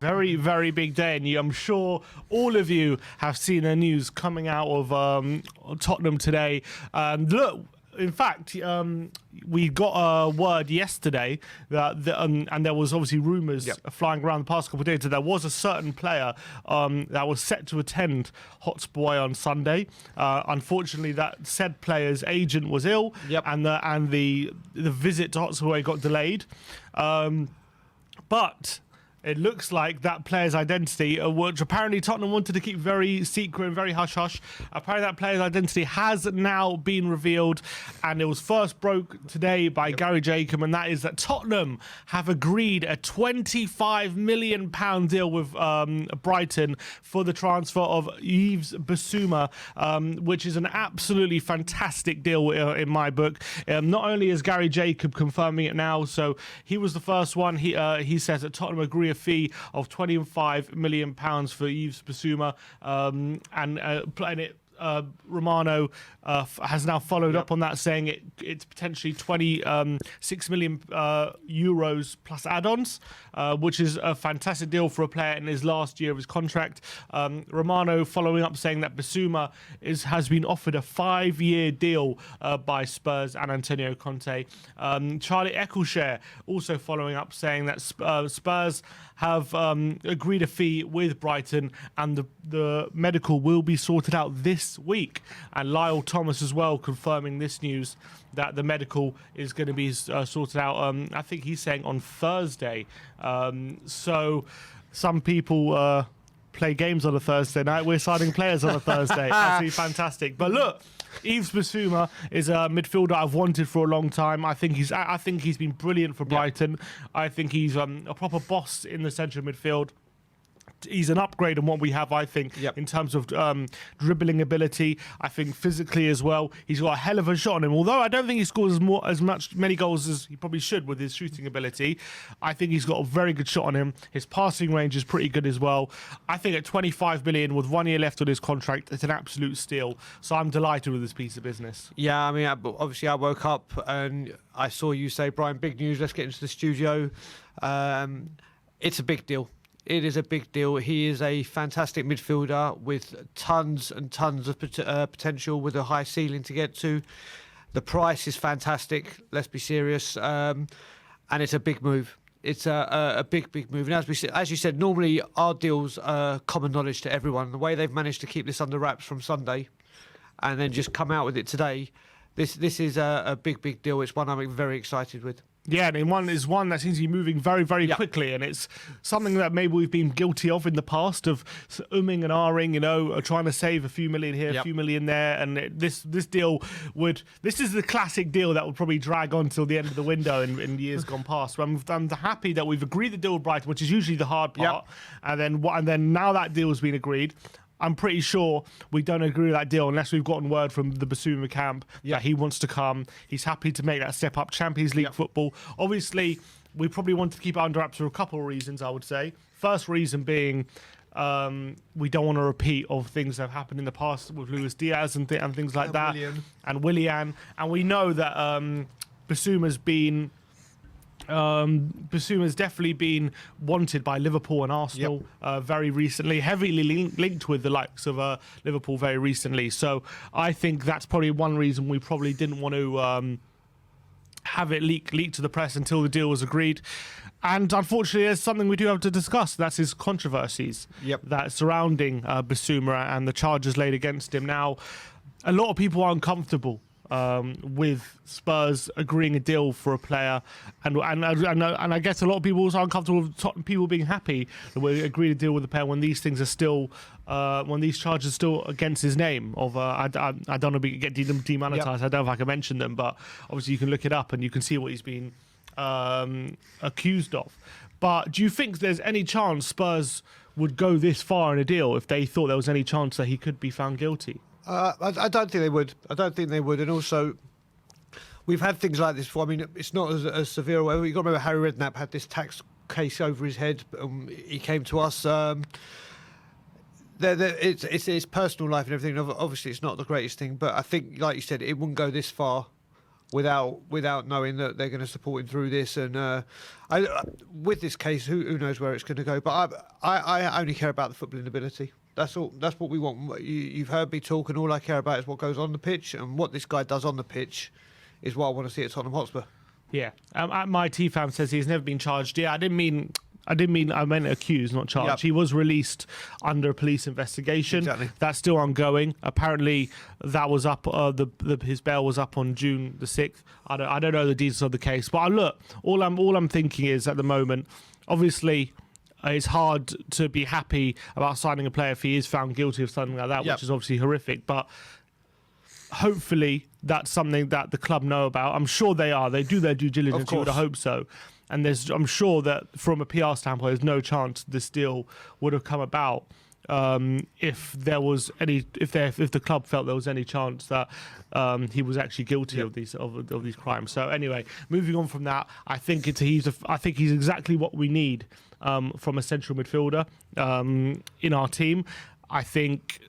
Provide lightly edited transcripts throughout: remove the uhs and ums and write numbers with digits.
Very, very big day, and I'm sure all of you have seen the news coming out of Tottenham today. Look, in fact, we got a word yesterday that and there was obviously rumours flying around the past couple of days that there was a certain player that was set to attend Hotspur on Sunday. Unfortunately, that said player's agent was ill, and the visit to Hotspur got delayed. But it looks like that player's identity, which apparently Tottenham wanted to keep very secret and very hush-hush, apparently that player's identity has now been revealed, and it was first broke today by Gary Jacob, and that is that Tottenham have agreed a £25 million deal with Brighton for the transfer of Yves Bissouma, which is an absolutely fantastic deal in my book. Not only is Gary Jacob confirming it now, so he was the first one. He says that Tottenham agree a fee of £25 million for Yves Bissouma, and it. Romano has now followed up on that, saying it's potentially 26 million euros plus add-ons, which is a fantastic deal for a player in his last year of his contract. Romano following up saying that Bissouma has been offered a 5-year deal by Spurs and Antonio Conte. Charlie Eccleshare also following up saying that Spurs have agreed a fee with Brighton, and the medical will be sorted out this week. And Lyle Thomas as well confirming this news, that the medical is going to be sorted out, I think he's saying on Thursday. So some people play games on a Thursday night. We're signing players on a Thursday. Absolutely fantastic. But look, Yves Bissouma is a midfielder I've wanted for a long time. I think he's been brilliant for Brighton. I think he's a proper boss in the central midfield. He's an upgrade on what we have, I think, in terms of dribbling ability. I think physically as well, he's got a hell of a shot on him. Although I don't think he scores many goals as he probably should with his shooting ability. I think he's got a very good shot on him. His passing range is pretty good as well. I think at 25 million with 1 year left on his contract, it's an absolute steal. So I'm delighted with this piece of business. Yeah, I mean, obviously I woke up and I saw you say, Brian, big news, let's get into the studio. It's a big deal. It is a big deal. He is a fantastic midfielder with tons and tons of potential, with a high ceiling to get to. The price is fantastic, let's be serious. And it's a big move. It's a big move. And as you said, normally our deals are common knowledge to everyone. The way they've managed to keep this under wraps from Sunday and then just come out with it today, this is a big deal. It's one I'm very excited with. Yeah, and one that seems to be moving very, very quickly, and it's something that maybe we've been guilty of in the past, of umming and ahhing, trying to save a few million here, a few million there, and this deal this is the classic deal that would probably drag on till the end of the window in years gone past. But I'm happy that we've agreed the deal with Brighton, which is usually the hard part, and then now that deal has been agreed. I'm pretty sure we don't agree with that deal unless we've gotten word from the Bissouma camp that he wants to come. He's happy to make that step up. Champions League football. Obviously, we probably want to keep it under wraps for a couple of reasons, I would say. First reason being we don't want to repeat of things that have happened in the past with Luis Diaz and things like that. And Willian. And we know that Bissouma's definitely been wanted by Liverpool and Arsenal very recently, heavily linked with the likes of Liverpool very recently. So I think that's probably one reason we probably didn't want to have it leak to the press until the deal was agreed. And unfortunately, there's something we do have to discuss. That's his controversies that surrounding Bissouma and the charges laid against him. Now, a lot of people are uncomfortable with Spurs agreeing a deal for a player, and I guess a lot of people also are uncomfortable with people being happy that we agreed to deal with a player when these things are still, when these charges are still against his name. Of I don't know if we can get demonetized. I don't know if I can mention them, but obviously you can look it up and you can see what he's been accused of. But do you think there's any chance Spurs would go this far in a deal if they thought there was any chance that he could be found guilty? I don't think they would. And also, we've had things like this before. I mean, it's not as severe. You've got to remember Harry Redknapp had this tax case over his head. He came to us. It's personal life and everything. Obviously, it's not the greatest thing. But I think, like you said, it wouldn't go this far without knowing that they're going to support him through this. And with this case, who knows where it's going to go? But I only care about the footballing ability. That's all. That's what we want. You've heard me talk, and all I care about is what goes on the pitch, and what this guy does on the pitch is what I want to see at Tottenham Hotspur. Yeah. My T-Fam says he's never been charged. Yeah, I meant accused, not charged. Yep. He was released under a police investigation. Exactly. That's still ongoing. Apparently, that was up. His bail was up on June the 6th. I don't know the details of the case, but look, all I'm thinking is at the moment, obviously, it's hard to be happy about signing a player if he is found guilty of something like that, Yep. which is obviously horrific. But hopefully, that's something that the club know about. I'm sure they are. They do their due diligence. You would have hoped so. And I'm sure that from a PR standpoint, there's no chance this deal would have come about if the club felt there was any chance that he was actually guilty of these crimes. So anyway, moving on from that, I think he's exactly what we need from a central midfielder in our team. I think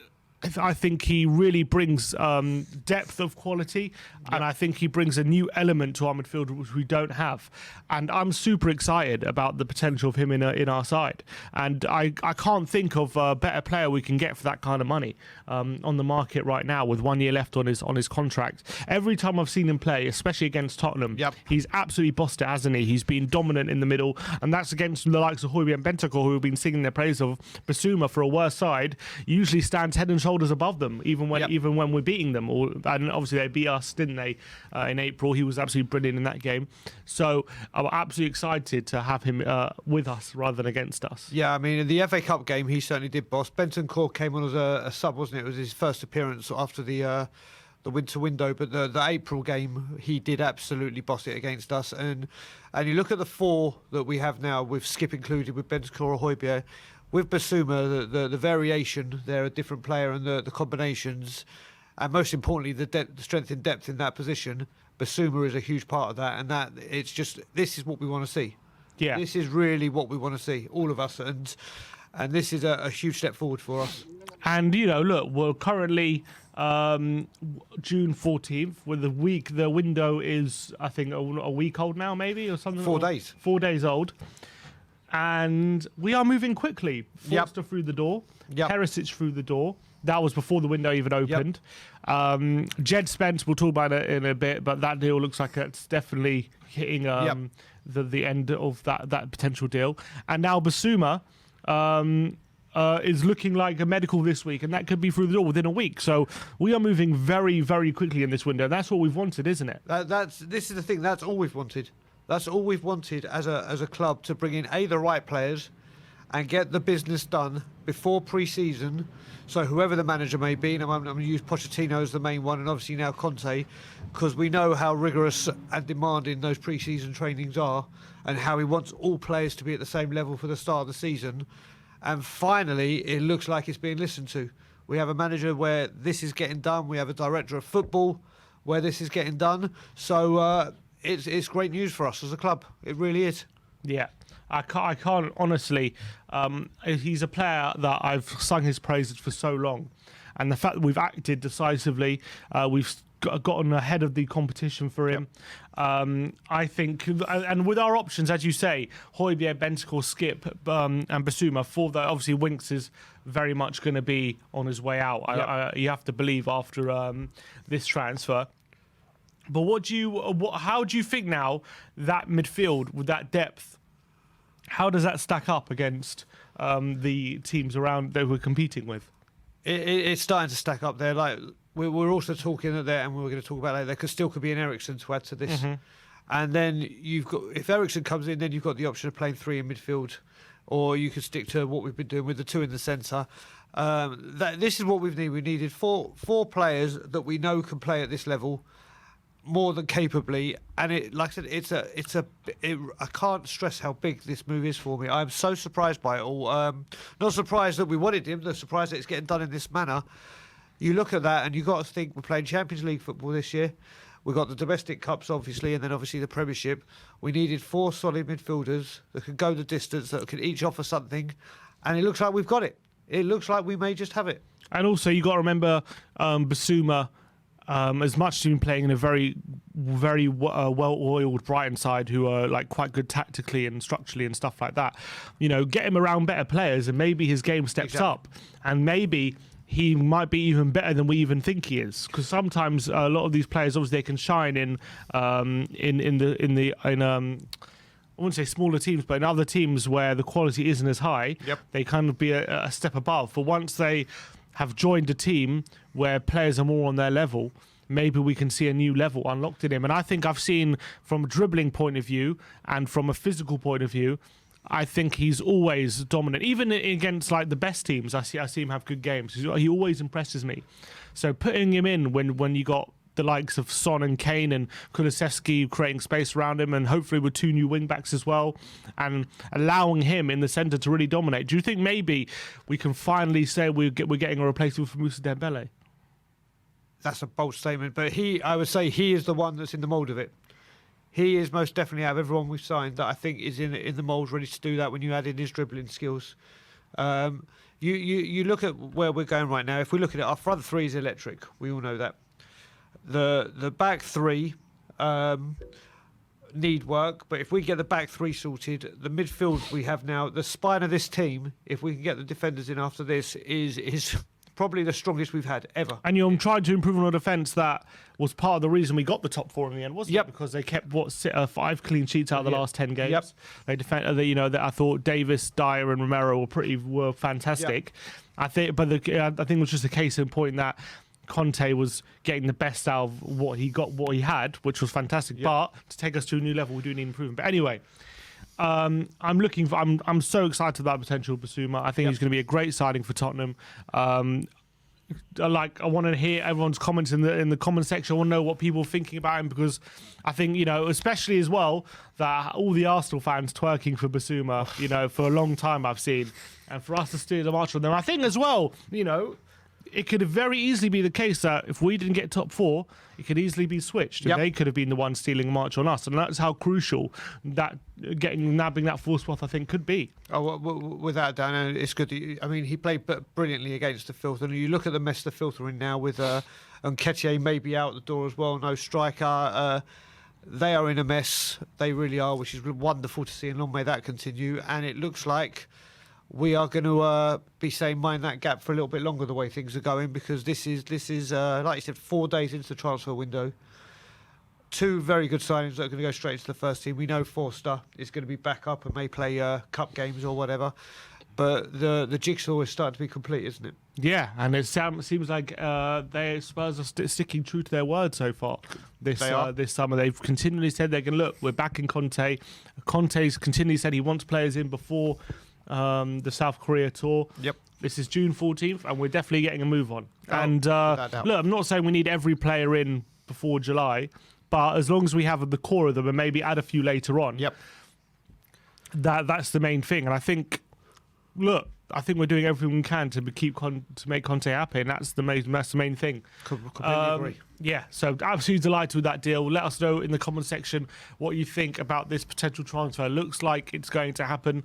he really brings depth of quality, and I think he brings a new element to our midfield which we don't have. And I'm super excited about the potential of him in our side. And I can't think of a better player we can get for that kind of money on the market right now, with 1 year left on his contract. Every time I've seen him play, especially against Tottenham, he's absolutely bossed it, hasn't he? He's been dominant in the middle, and that's against the likes of Højbjerg and Bentancur, who have been singing their praise of. Bissouma, for a worse side, usually stands head and shoulders above them, even when we're beating them. And obviously they beat us, didn't they, in April? He was absolutely brilliant in that game. So I'm absolutely excited to have him with us rather than against us. Yeah, I mean, in the FA Cup game, he certainly did boss. Bentancur came on as a sub, wasn't it? It was his first appearance after the winter window, but the April game, he did absolutely boss it against us. And you look at the four that we have now, with Skip included, with Bentancur or Højbjerg, with Bissouma, the variation, they're a different player, and the combinations, and most importantly, the strength in depth in that position. Bissouma is a huge part of that, and this is what we want to see. Yeah, this is really what we want to see, all of us, and this is a huge step forward for us. And look, we're currently June 14th. With the window is, I think, a week old now, maybe, or something. 4 days. 4 days old. And we are moving quickly. Forster through the door. Perisic through the door. That was before the window even opened. Jed Spence, we'll talk about it in a bit, but that deal looks like it's definitely hitting the end of that potential deal. And now Bissouma is looking like a medical this week, and that could be through the door within a week. So we are moving very, very quickly in this window. That's what we've wanted, isn't it? This is the thing. That's all we've wanted. That's all we've wanted as a club, to bring in the right players and get the business done before pre-season. So whoever the manager may be, and I'm going to use Pochettino as the main one, and obviously now Conte, because we know how rigorous and demanding those pre-season trainings are, and how he wants all players to be at the same level for the start of the season. And finally, it looks like it's being listened to. We have a manager where this is getting done. We have a director of football where this is getting done. So it's great news for us as a club. It really is. Yeah, I can't honestly. He's a player that I've sung his praises for so long, and the fact that we've acted decisively, we've gotten ahead of the competition for him. I think, and with our options, as you say, Højbjerg, Bentancur, Skip, and Bissouma, for that, obviously Winks is very much going to be on his way out. You have to believe after this transfer. But how do you think now that midfield with that depth? How does that stack up against the teams around that we're competing with? It's starting to stack up there. Like we're also talking there, and we're going to talk about later. There still be an Eriksen to add to this, and then you've got, if Eriksen comes in, then you've got the option of playing three in midfield, or you could stick to what we've been doing with the two in the centre. This is what we've needed. We needed four players that we know can play at this level more than capably, and like I said, I can't stress how big this move is for me. I'm so surprised by it all. Not surprised that we wanted him, but surprised that it's getting done in this manner. You look at that and you've got to think, we're playing Champions League football this year. We've got the domestic cups, obviously, and then obviously the Premiership. We needed four solid midfielders that could go the distance, that could each offer something, and it looks like we've got it. It looks like we may just have it. And also, you got to remember Bissouma as much as he's been playing in a very well-oiled Brighton side who are like quite good tactically and structurally and stuff like that, you know, get him around better players and maybe his game steps up, and maybe he might be even better than we even think he is. Because sometimes a lot of these players, obviously, they can shine in I wouldn't say smaller teams, but in other teams where the quality isn't as high, they kind of be a step above. But once they have joined a team where players are more on their level, maybe we can see a new level unlocked in him. And I think I've seen, from a dribbling point of view and from a physical point of view, I think he's always dominant. Even against like the best teams, I see him have good games. He always impresses me. So putting him in when you got the likes of Son and Kane and Kulusevski creating space around him, and hopefully with 2 new wing backs as well, and allowing him in the centre to really dominate. Do you think maybe we can finally say we're getting a replacement for Moussa Dembele? That's a bold statement, but I would say he is the one that's in the mould of it. He is most definitely, out of everyone we've signed, that I think is in the mould, ready to do that when you add in his dribbling skills. You look at where we're going right now. If we look at it, our front three is electric. We all know that. The back three need work, but if we get the back three sorted, the midfield we have now, the spine of this team, if we can get the defenders in after this, is probably the strongest we've had ever. And you're trying to improve on a defence that was part of the reason we got the top 4 in the end, wasn't it? Because they kept 5 clean sheets out of the last 10 games. They defended. I thought Davis, Dyer, and Romero were fantastic. I think it was just a case in point that Conte was getting the best out of what he had, which was fantastic. But to take us to a new level, we do need improvement. But anyway, I'm so excited about the potential of Bissouma. I think he's going to be a great signing for Tottenham. I want to hear everyone's comments in the comment section. I want to know what people are thinking about him, because I think, especially as well, that all the Arsenal fans twerking for Bissouma, for a long time I've seen, and for us to steal the march on them. I think as well, it could very easily be the case that if we didn't get top 4, it could easily be switched. And they could have been the ones stealing a march on us. And that's how crucial that nabbing that 4th spot, I think, could be. Oh, without a doubt, and it's good. He played brilliantly against the filth. And you look at the mess the filth are in now with Nketiah maybe out the door as well. No striker. They are in a mess. They really are, which is wonderful to see. And long may that continue. And it looks like we are going to be saying mind that gap for a little bit longer the way things are going, because this is like you said, 4 days into the transfer window. 2 very good signings that are going to go straight into the first team. We know Forster is going to be back up and may play cup games or whatever, but the jigsaw is starting to be complete, isn't it? Yeah, and it seems like Spurs are sticking true to their word so far. This summer, they've continually said they're going to look. We're back in Conte. Conte's continually said he wants players in before the South Korea tour. This is June 14th, and we're definitely getting a move on. And look, I'm not saying we need every player in before July, but as long as we have the core of them and maybe add a few later on, that's the main thing. And I think we're doing everything we can to make Conte happy, and that's the main thing. Completely agree. Yeah, so absolutely delighted with that deal. Let us know in the comment section what you think about this potential transfer. Looks like it's going to happen.